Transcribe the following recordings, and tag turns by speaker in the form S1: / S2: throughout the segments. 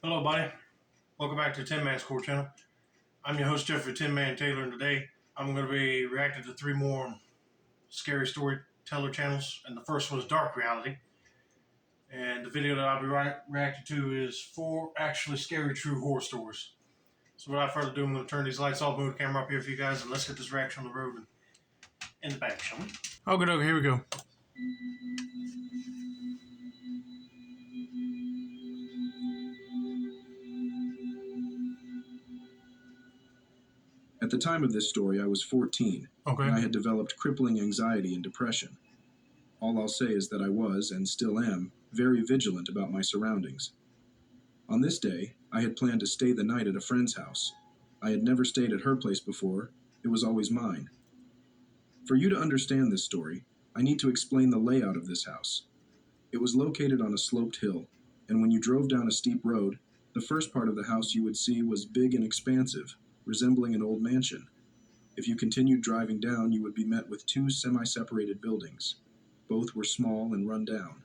S1: Hello, buddy. Welcome back to Tin Man's Core Channel. I'm your host, Jeffrey Tin Man Taylor, and today I'm going to be reacting to three more scary storyteller channels. And the first one is Dark Reality. And the video that I'll be reacting to is 4 actually scary true horror stories. So without further ado, I'm going to turn these lights off, move the camera up here for you guys, and let's get this reaction on the road and in the back, shall we? Okay, here we go.
S2: At the time of this story, I was 14,
S1: Okay.
S2: and I had developed crippling anxiety and depression. All I'll say is that I was, and still am, very vigilant about my surroundings. On this day, I had planned to stay the night at a friend's house. I had never stayed at her place before. It was always mine. For you to understand this story, I need to explain the layout of this house. It was located on a sloped hill, and when you drove down a steep road, the first part of the house you would see was big and expansive, resembling an old mansion. If you continued driving down, you would be met with 2 semi-separated buildings. Both were small and run down.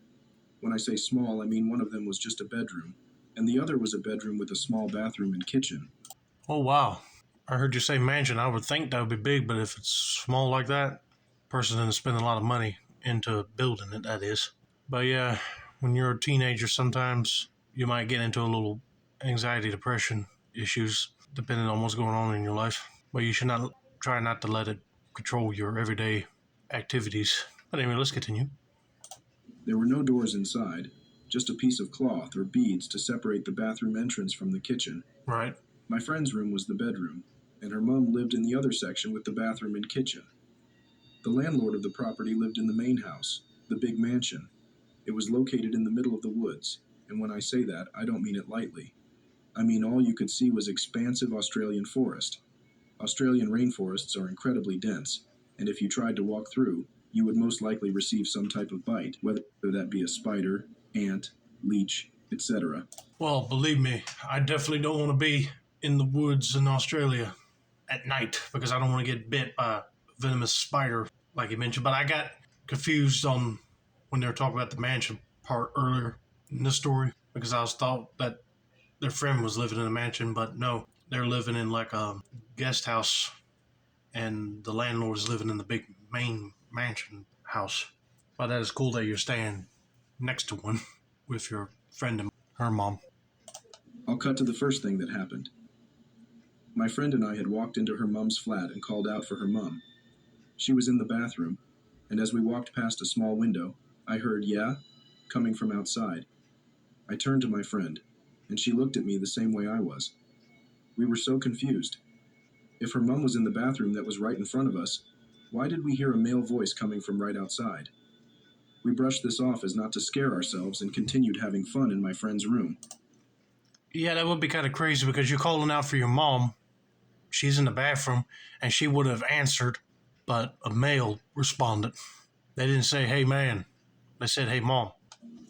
S2: When I say small, I mean one of them was just a bedroom, and the other was a bedroom with a small bathroom and kitchen.
S1: Oh, wow. I heard you say mansion. I would think that would be big, but if it's small like that, person didn't spend a lot of money into building it, that is. But yeah, when you're a teenager, sometimes you might get into a little anxiety, depression issues, depending on what's going on in your life. But you should try not to let it control your everyday activities. But anyway, let's continue.
S2: There were no doors inside, just a piece of cloth or beads to separate the bathroom entrance from the kitchen.
S1: Right.
S2: My friend's room was the bedroom, and her mom lived in the other section with the bathroom and kitchen. The landlord of the property lived in the main house, the big mansion. It was located in the middle of the woods, and when I say that, I don't mean it lightly. I mean all you could see was expansive Australian forest. Australian rainforests are incredibly dense, and if you tried to walk through, you would most likely receive some type of bite, whether that be a spider, ant, leech, etc.
S1: Well, believe me, I definitely don't want to be in the woods in Australia at night because I don't want to get bit by a venomous spider, like you mentioned. But I got confused on when they were talking about the mansion part earlier in the story because I was thought that their friend was living in a mansion, but no, they're living in like a guest house, and the landlord is living in the big main mansion house. But that is cool that you're staying next to one with your friend and her mom.
S2: I'll cut to the first thing that happened. My friend and I had walked into her mom's flat and called out for her mom. She was in the bathroom, and as we walked past a small window, I heard, "Yeah?" coming from outside. I turned to my friend, and she looked at me the same way I was. We were so confused. If her mom was in the bathroom that was right in front of us, why did we hear a male voice coming from right outside? We brushed this off as not to scare ourselves and continued having fun in my friend's room.
S1: Yeah, that would be kind of crazy because you're calling out for your mom. She's in the bathroom, and she would have answered, but a male responded. They didn't say, "Hey, man." They said, "Hey, mom."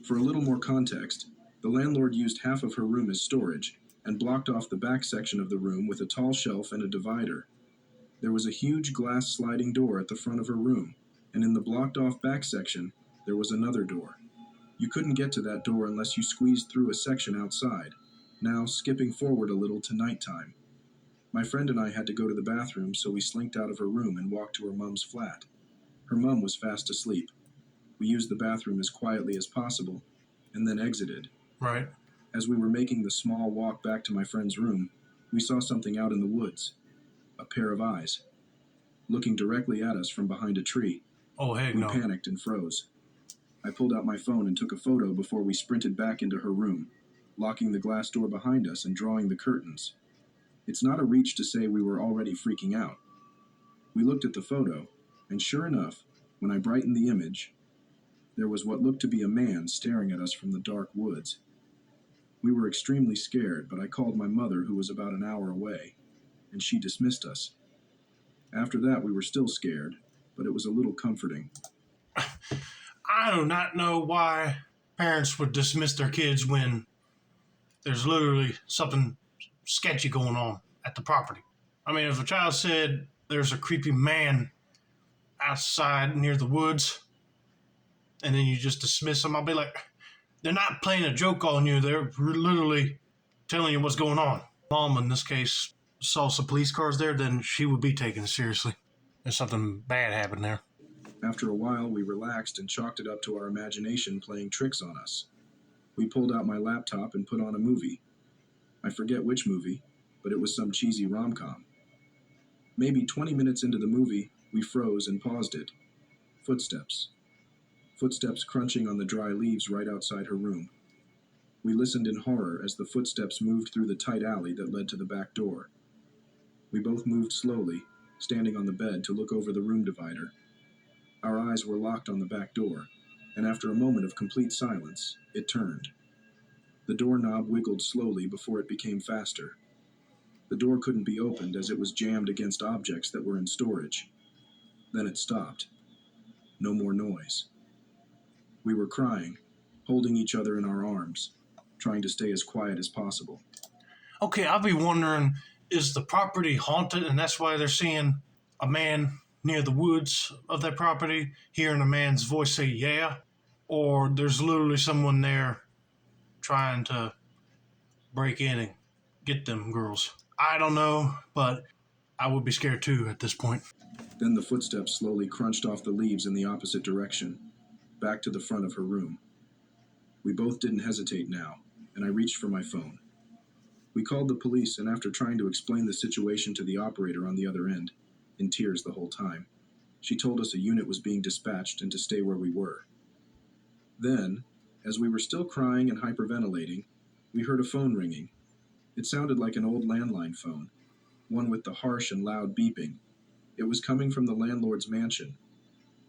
S2: For a little more context, the landlord used half of her room as storage and blocked off the back section of the room with a tall shelf and a divider. There was a huge glass sliding door at the front of her room, and in the blocked off back section, there was another door. You couldn't get to that door unless you squeezed through a section outside. Now, skipping forward a little to nighttime. My friend and I had to go to the bathroom, so we slinked out of her room and walked to her mom's flat. Her mom was fast asleep. We used the bathroom as quietly as possible, and then exited.
S1: Right.
S2: As we were making the small walk back to my friend's room, we saw something out in the woods. A pair of eyes, looking directly at us from behind a tree.
S1: Oh, heck
S2: We
S1: no.
S2: panicked and froze. I pulled out my phone and took a photo before we sprinted back into her room, locking the glass door behind us and drawing the curtains. It's not a reach to say we were already freaking out. We looked at the photo, and sure enough, when I brightened the image, there was what looked to be a man staring at us from the dark woods. We were extremely scared, but I called my mother, who was about an hour away, and she dismissed us. After that, we were still scared, but it was a little comforting.
S1: I do not know why parents would dismiss their kids when there's literally something sketchy going on at the property. I mean, if a child said there's a creepy man outside near the woods, and then you just dismiss them, I'll be like, they're not playing a joke on you. They're literally telling you what's going on. Mom, in this case, saw some police cars there, then she would be taken seriously. There's something bad happened there.
S2: After a while, we relaxed and chalked it up to our imagination playing tricks on us. We pulled out my laptop and put on a movie. I forget which movie, but it was some cheesy rom-com. Maybe 20 minutes into the movie, we froze and paused it. Footsteps. Footsteps crunching on the dry leaves right outside her room. We listened in horror as the footsteps moved through the tight alley that led to the back door. We both moved slowly, standing on the bed to look over the room divider. Our eyes were locked on the back door, and after a moment of complete silence, it turned. The doorknob wiggled slowly before it became faster. The door couldn't be opened as it was jammed against objects that were in storage. Then it stopped. No more noise. We were crying, holding each other in our arms, trying to stay as quiet as possible.
S1: Okay, I'll be wondering, is the property haunted and that's why they're seeing a man near the woods of that property, hearing a man's voice say, yeah? Or there's literally someone there trying to break in and get them girls? I don't know, but I would be scared too at this point.
S2: Then the footsteps slowly crunched off the leaves in the opposite direction, back to the front of her room. We both didn't hesitate now, and I reached for my phone. We called the police, and after trying to explain the situation to the operator on the other end, in tears the whole time, she told us a unit was being dispatched and to stay where we were. Then, as we were still crying and hyperventilating, we heard a phone ringing. It sounded like an old landline phone, one with the harsh and loud beeping. It was coming from the landlord's mansion.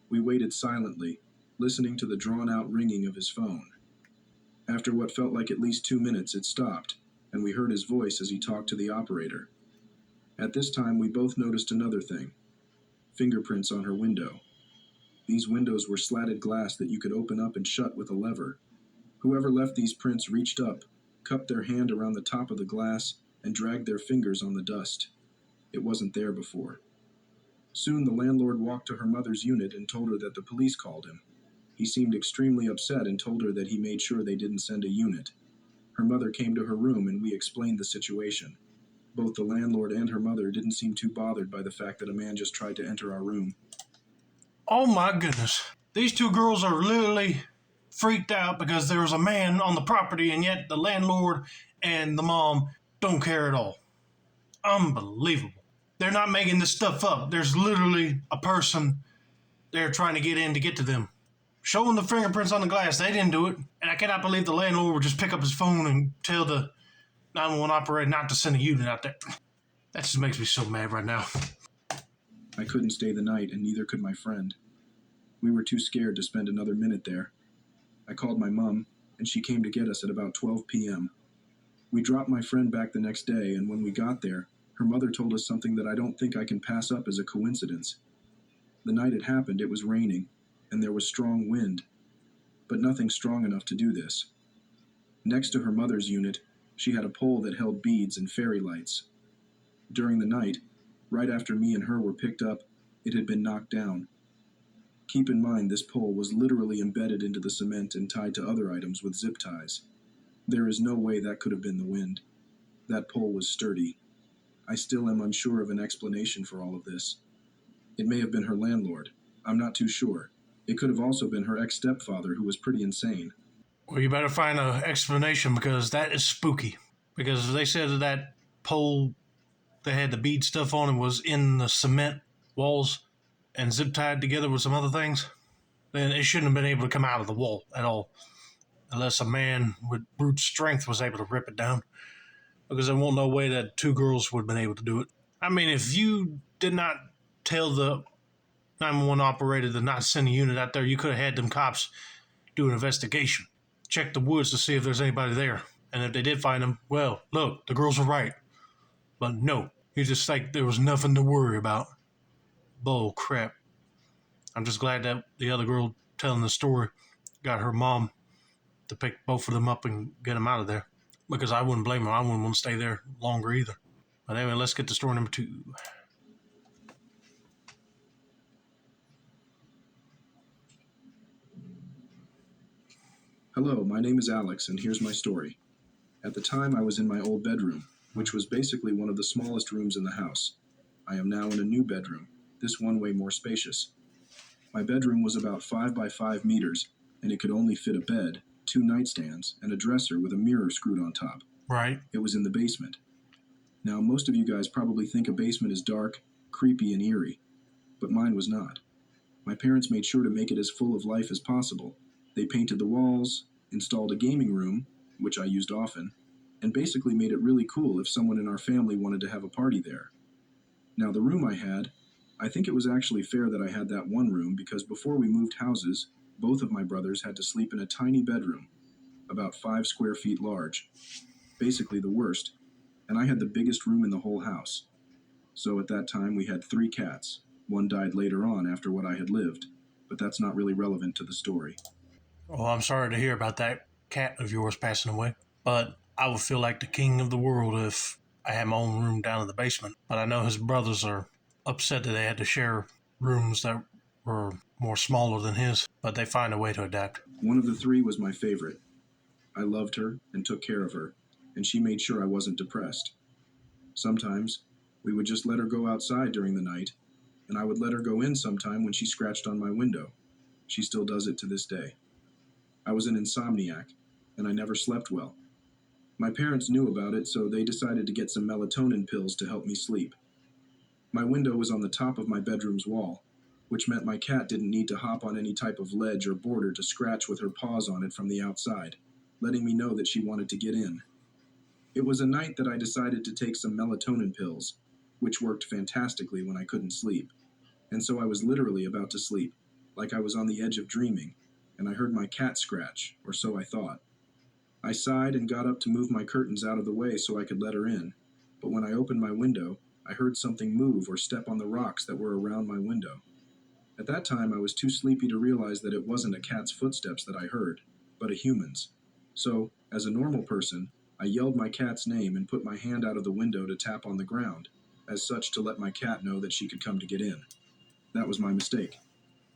S2: We waited silently, listening to the drawn-out ringing of his phone. After what felt like at least 2 minutes, it stopped, and we heard his voice as he talked to the operator. At this time, we both noticed another thing: fingerprints on her window. These windows were slatted glass that you could open up and shut with a lever. Whoever left these prints reached up, cupped their hand around the top of the glass, and dragged their fingers on the dust. It wasn't there before. Soon the landlord walked to her mother's unit and told her that the police called him. He seemed extremely upset and told her that he made sure they didn't send a unit. Her mother came to her room and we explained the situation. Both the landlord and her mother didn't seem too bothered by the fact that a man just tried to enter our room.
S1: Oh my goodness. These two girls are literally freaked out because there was a man on the property, and yet the landlord and the mom don't care at all. Unbelievable. They're not making this stuff up. There's literally a person there trying to get in to get to them. Showing the fingerprints on the glass, they didn't do it. And I cannot believe the landlord would just pick up his phone and tell the 911 operator not to send a unit out there. That just makes me so mad right now.
S2: I couldn't stay the night, and neither could my friend. We were too scared to spend another minute there. I called my mom, and she came to get us at about 12 p.m. We dropped my friend back the next day, and when we got there, her mother told us something that I don't think I can pass up as a coincidence. The night it happened, it was raining, and there was strong wind, but nothing strong enough to do this. Next to her mother's unit, she had a pole that held beads and fairy lights. During the night, right after me and her were picked up, it had been knocked down. Keep in mind this pole was literally embedded into the cement and tied to other items with zip ties. There is no way that could have been the wind. That pole was sturdy. I still am unsure of an explanation for all of this. It may have been her landlord. I'm not too sure. It could have also been her ex-stepfather, who was pretty insane.
S1: Well, you better find an explanation, because that is spooky. Because they said that pole that had the bead stuff on it was in the cement walls and zip tied together with some other things, then it shouldn't have been able to come out of the wall at all, unless a man with brute strength was able to rip it down, because there won't no way that two girls would have been able to do it. I mean, if you did not tell the 911 operator to not send a unit out there, you could have had them cops do an investigation, check the woods to see if there's anybody there, and if they did find them, well, look, the girls were right. But no, you just think there was nothing to worry about. Bull crap. I'm just glad that the other girl telling the story got her mom to pick both of them up and get them out of there, because I wouldn't blame her. I wouldn't want to stay there longer either. But anyway, let's get to story number 2.
S2: Hello, my name is Alex, and here's my story. At the time, I was in my old bedroom, which was basically one of the smallest rooms in the house. I am now in a new bedroom, this one way more spacious. My bedroom was about 5 by 5 meters, and it could only fit a bed, 2 nightstands, and a dresser with a mirror screwed on top.
S1: Right.
S2: It was in the basement. Now, most of you guys probably think a basement is dark, creepy, and eerie, but mine was not. My parents made sure to make it as full of life as possible. They painted the walls, installed a gaming room, which I used often, and basically made it really cool if someone in our family wanted to have a party there. Now, the room I think it was actually fair that I had that one room because before we moved houses, both of my brothers had to sleep in a tiny bedroom, about 5 square feet large, basically the worst, and I had the biggest room in the whole house. So at that time, we had 3 cats. One died later on after what I had lived, but that's not really relevant to the story.
S1: Well, I'm sorry to hear about that cat of yours passing away, but I would feel like the king of the world if I had my own room down in the basement. But I know his brothers are upset that they had to share rooms that were more smaller than his, but they find a way to adapt.
S2: One of the 3 was my favorite. I loved her and took care of her, and she made sure I wasn't depressed. Sometimes, we would just let her go outside during the night, and I would let her go in sometime when she scratched on my window. She still does it to this day. I was an insomniac, and I never slept well. My parents knew about it, so they decided to get some melatonin pills to help me sleep. My window was on the top of my bedroom's wall, which meant my cat didn't need to hop on any type of ledge or border to scratch with her paws on it from the outside, letting me know that she wanted to get in. It was a night that I decided to take some melatonin pills, which worked fantastically when I couldn't sleep. And so I was literally about to sleep, like I was on the edge of dreaming, and I heard my cat scratch, or so I thought. I sighed and got up to move my curtains out of the way so I could let her in, but when I opened my window, I heard something move or step on the rocks that were around my window. At that time, I was too sleepy to realize that it wasn't a cat's footsteps that I heard, but a human's. So, as a normal person, I yelled my cat's name and put my hand out of the window to tap on the ground, as such to let my cat know that she could come to get in. That was my mistake.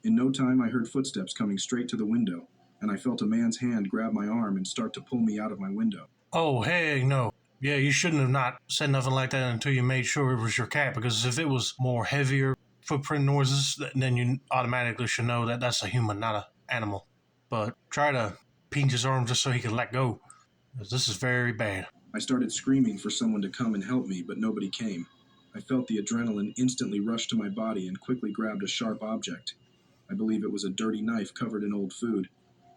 S2: In no time, I heard footsteps coming straight to the window, and I felt a man's hand grab my arm and start to pull me out of my window.
S1: Oh, hey, no. Yeah, you shouldn't have not said nothing like that until you made sure it was your cat, because if it was more heavier footprint noises, then you automatically should know that that's a human, not an animal. But try to pinch his arm just so he can let go, because this is very bad.
S2: I started screaming for someone to come and help me, but nobody came. I felt the adrenaline instantly rush to my body and quickly grabbed a sharp object. I believe it was a dirty knife covered in old food,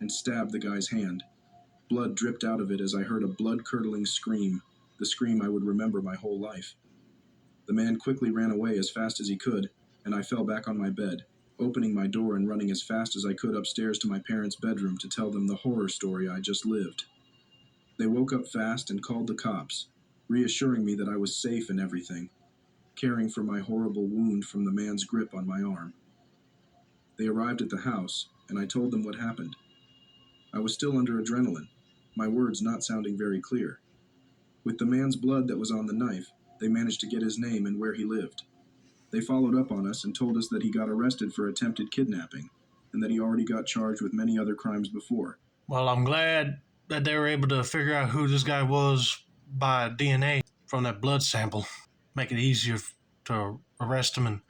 S2: and stabbed the guy's hand. Blood dripped out of it as I heard a blood-curdling scream, the scream I would remember my whole life. The man quickly ran away as fast as he could, and I fell back on my bed, opening my door and running as fast as I could upstairs to my parents' bedroom to tell them the horror story I just lived. They woke up fast and called the cops, reassuring me that I was safe and everything, caring for my horrible wound from the man's grip on my arm. They arrived at the house, and I told them what happened. I was still under adrenaline, my words not sounding very clear. With the man's blood that was on the knife, they managed to get his name and where he lived. They followed up on us and told us that he got arrested for attempted kidnapping, and that he already got charged with many other crimes before.
S1: Well, I'm glad that they were able to figure out who this guy was by DNA from that blood sample. Make it easier to arrest him and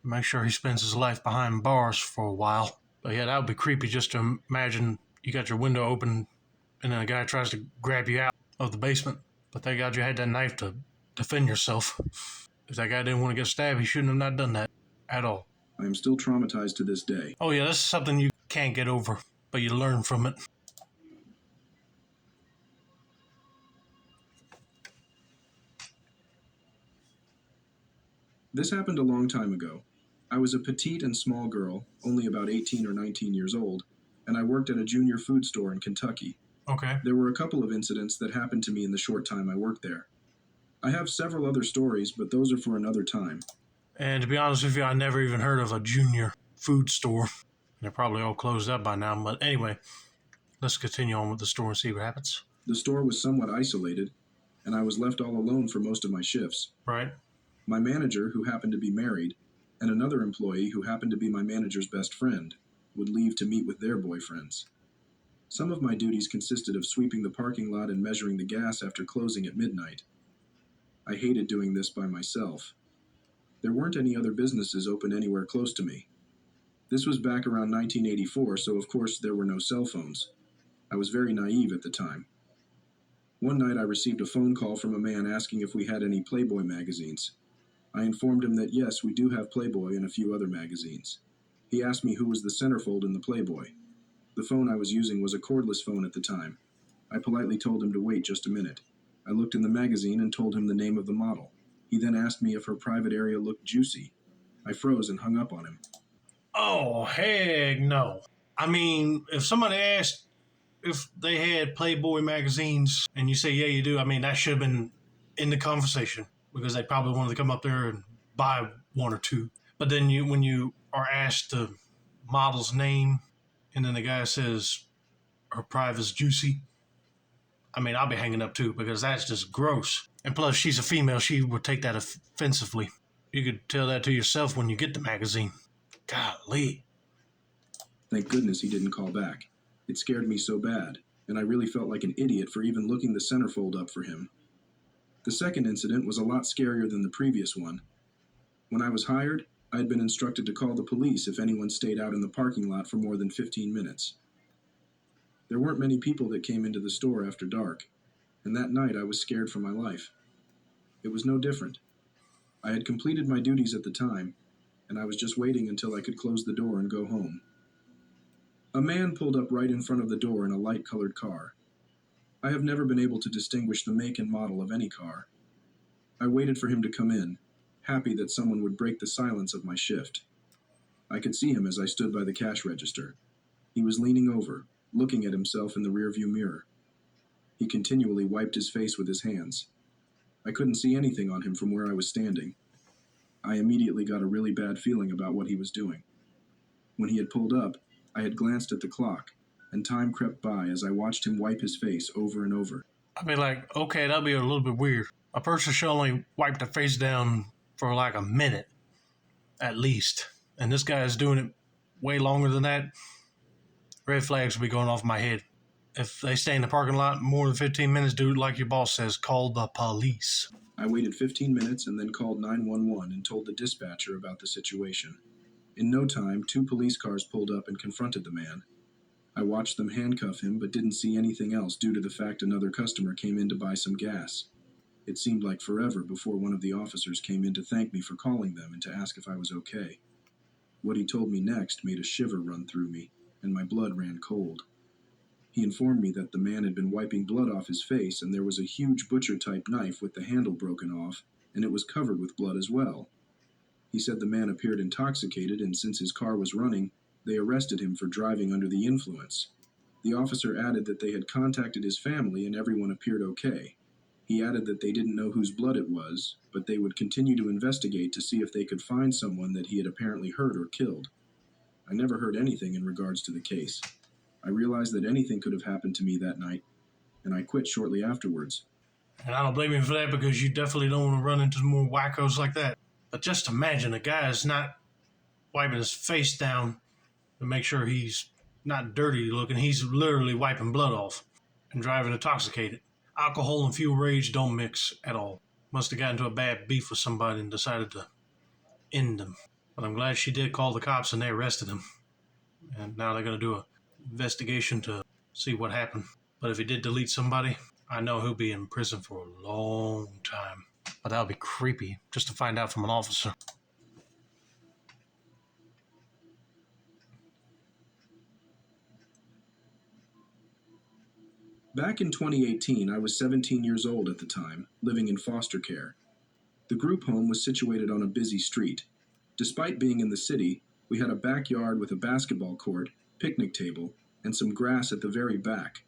S1: make sure he spends his life behind bars for a while. But yeah, that would be creepy just to imagine you got your window open and then a guy tries to grab you out of the basement. But thank God you had that knife to defend yourself. If that guy didn't want to get stabbed, he shouldn't have not done that at all.
S2: I am still traumatized to this day.
S1: Oh yeah, this is something you can't get over, but you learn from it.
S2: This happened a long time ago. I was a petite and small girl, only about 18 or 19 years old, and I worked at a junior food store in Kentucky.
S1: Okay.
S2: There were a couple of incidents that happened to me in the short time I worked there. I have several other stories, but those are for another time.
S1: And to be honest with you, I never even heard of a junior food store. They're probably all closed up by now, but anyway, let's continue on with the story and see what happens.
S2: The store was somewhat isolated, and I was left all alone for most of my shifts.
S1: Right.
S2: My manager, who happened to be married, and another employee who happened to be my manager's best friend, would leave to meet with their boyfriends. Some of my duties consisted of sweeping the parking lot and measuring the gas after closing at midnight. I hated doing this by myself. There weren't any other businesses open anywhere close to me. This was back around 1984, so of course there were no cell phones. I was very naive at the time. One night I received a phone call from a man asking if we had any Playboy magazines. I informed him that yes, we do have Playboy and a few other magazines. He asked me who was the centerfold in the Playboy. The phone I was using was a cordless phone at the time. I politely told him to wait just a minute. I looked in the magazine and told him the name of the model. He then asked me if her private area looked juicy. I froze and hung up on him.
S1: Oh, heck no. I mean, if somebody asked if they had Playboy magazines and you say, yeah, you do, I mean, that should have been in the conversation because they probably wanted to come up there and buy one or two. But then when you are asked the model's name and then the guy says her private's juicy, I mean, I'll be hanging up too because that's just gross. And plus, she's a female. She would take that offensively. You could tell that to yourself when you get the magazine. Golly.
S2: Thank goodness he didn't call back. It scared me so bad, and I really felt like an idiot for even looking the centerfold up for him. The second incident was a lot scarier than the previous one. When I was hired, I had been instructed to call the police if anyone stayed out in the parking lot for more than 15 minutes. There weren't many people that came into the store after dark, and that night I was scared for my life. It was no different. I had completed my duties at the time, and I was just waiting until I could close the door and go home. A man pulled up right in front of the door in a light-colored car. I have never been able to distinguish the make and model of any car. I waited for him to come in, happy that someone would break the silence of my shift. I could see him as I stood by the cash register. He was leaning over, looking at himself in the rearview mirror. He continually wiped his face with his hands. I couldn't see anything on him from where I was standing. I immediately got a really bad feeling about what he was doing. When he had pulled up, I had glanced at the clock, and time crept by as I watched him wipe his face over and over.
S1: I'd be like, okay, that'd be a little bit weird. A person should only wipe their face down for like a minute, at least. And this guy is doing it way longer than that. Red flags will be going off my head. If they stay in the parking lot more than 15 minutes, dude, like your boss says, call the police.
S2: I waited 15 minutes and then called 911 and told the dispatcher about the situation. In no time, 2 police cars pulled up and confronted the man. I watched them handcuff him but didn't see anything else due to the fact another customer came in to buy some gas. It seemed like forever before one of the officers came in to thank me for calling them and to ask if I was okay. What he told me next made a shiver run through me, and my blood ran cold. He informed me that the man had been wiping blood off his face and there was a huge butcher-type knife with the handle broken off, and it was covered with blood as well. He said the man appeared intoxicated, and since his car was running, they arrested him for driving under the influence. The officer added that they had contacted his family and everyone appeared okay. He added that they didn't know whose blood it was, but they would continue to investigate to see if they could find someone that he had apparently hurt or killed. I never heard anything in regards to the case. I realized that anything could have happened to me that night, and I quit shortly afterwards.
S1: And I don't blame you for that because you definitely don't want to run into more wackos like that. But just imagine a guy is not wiping his face down to make sure he's not dirty looking. He's literally wiping blood off and driving intoxicated. Alcohol and fuel rage don't mix at all. Must have gotten into a bad beef with somebody and decided to end them. But I'm glad she did call the cops and they arrested him. And now they're going to do an investigation to see what happened. But if he did delete somebody, I know he'll be in prison for a long time. But that would be creepy, just to find out from an officer.
S2: Back in 2018, I was 17 years old at the time, living in foster care. The group home was situated on a busy street. Despite being in the city, we had a backyard with a basketball court, picnic table, and some grass at the very back.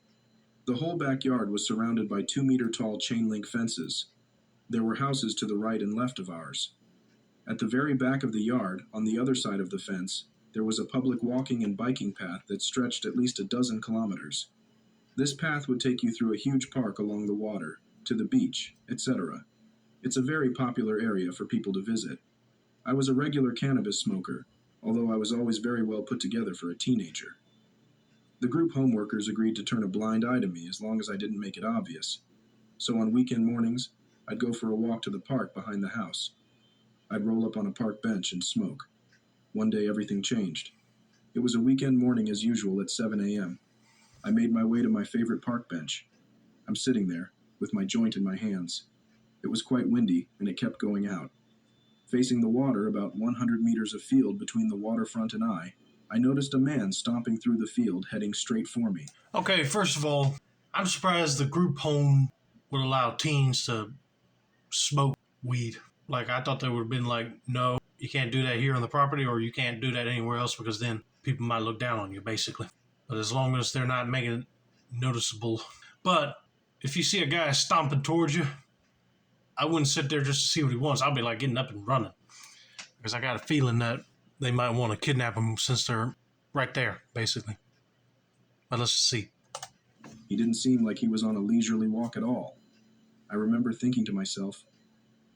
S2: The whole backyard was surrounded by 2-meter-tall chain-link fences. There were houses to the right and left of ours. At the very back of the yard, on the other side of the fence, there was a public walking and biking path that stretched at least a dozen kilometers. This path would take you through a huge park along the water, to the beach, etc. It's a very popular area for people to visit. I was a regular cannabis smoker, although I was always very well put together for a teenager. The group home workers agreed to turn a blind eye to me as long as I didn't make it obvious. So on weekend mornings, I'd go for a walk to the park behind the house. I'd roll up on a park bench and smoke. One day everything changed. It was a weekend morning as usual at 7 a.m. I made my way to my favorite park bench. I'm sitting there, with my joint in my hands. It was quite windy, and it kept going out. Facing the water, about 100 meters of field between the waterfront and I noticed a man stomping through the field, heading straight for me.
S1: Okay, first of all, I'm surprised the group home would allow teens to smoke weed. Like, I thought they would have been like, no, you can't do that here on the property, or you can't do that anywhere else because then people might look down on you, basically. But as long as they're not making it noticeable. But if you see a guy stomping towards you, I wouldn't sit there just to see what he wants. I'll be like getting up and running because I got a feeling that they might want to kidnap him since they're right there, basically. But let's just see.
S2: He didn't seem like he was on a leisurely walk at all. I remember thinking to myself,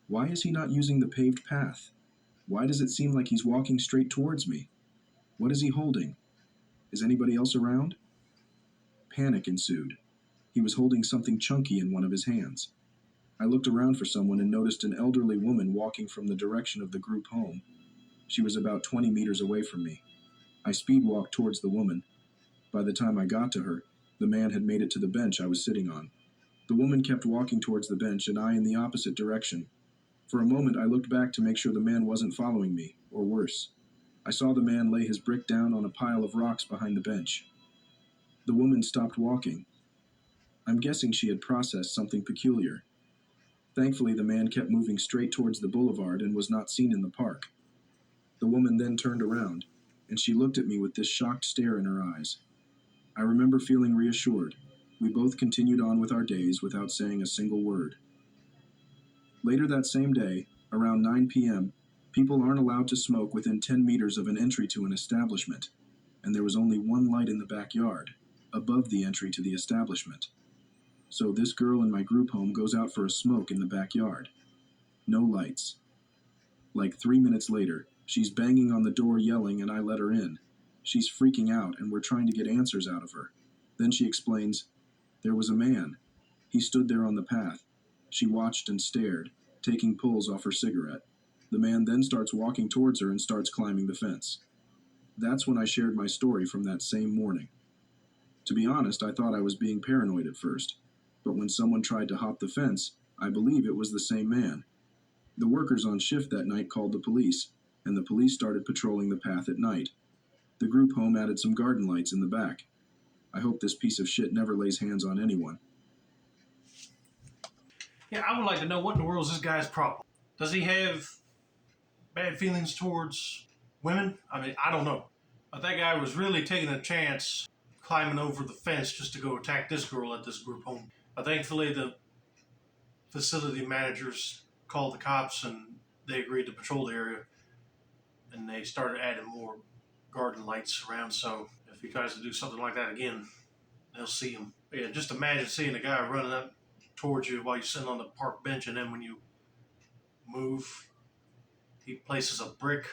S2: why is he not using the paved path? Why does it seem like he's walking straight towards me? What is he holding? Is anybody else around? Panic ensued. He was holding something chunky in one of his hands. I looked around for someone and noticed an elderly woman walking from the direction of the group home. She was about 20 meters away from me. I speed walked towards the woman. By the time I got to her, the man had made it to the bench I was sitting on. The woman kept walking towards the bench and I in the opposite direction. For a moment I looked back to make sure the man wasn't following me, or worse. I saw the man lay his brick down on a pile of rocks behind the bench. The woman stopped walking. I'm guessing she had processed something peculiar. Thankfully, the man kept moving straight towards the boulevard and was not seen in the park. The woman then turned around, and she looked at me with this shocked stare in her eyes. I remember feeling reassured. We both continued on with our days without saying a single word. Later that same day, around 9 p.m., people aren't allowed to smoke within 10 meters of an entry to an establishment, and there was only one light in the backyard, above the entry to the establishment. So this girl in my group home goes out for a smoke in the backyard. No lights. Like 3 minutes later, she's banging on the door yelling and I let her in. She's freaking out and we're trying to get answers out of her. Then she explains, there was a man. He stood there on the path. She watched and stared, taking pulls off her cigarette. The man then starts walking towards her and starts climbing the fence. That's when I shared my story from that same morning. To be honest, I thought I was being paranoid at first. But when someone tried to hop the fence, I believe it was the same man. The workers on shift that night called the police, and the police started patrolling the path at night. The group home added some garden lights in the back. I hope this piece of shit never lays hands on anyone.
S1: Yeah, I would like to know what in the world is this guy's problem. Does he have bad feelings towards women? I mean, I don't know. But that guy was really taking a chance climbing over the fence just to go attack this girl at this group home. But thankfully, the facility managers called the cops and they agreed to patrol the area. And they started adding more garden lights around. So if he tries to do something like that again, they'll see him. But yeah, just imagine seeing a guy running up towards you while you're sitting on the park bench, and then when you move, he places a brick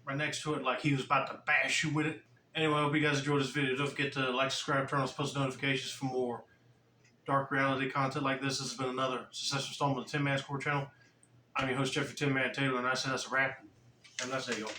S1: right next to it like he was about to bash you with it. Anyway, I hope you guys enjoyed this video. Don't forget to like, subscribe, turn on post notifications for more dark reality content like this. This has been another successful installment of the Tin Man's Core channel. I'm your host, Jeffrey Tin Man Taylor, and I said that's a wrap. And that's it, y'all.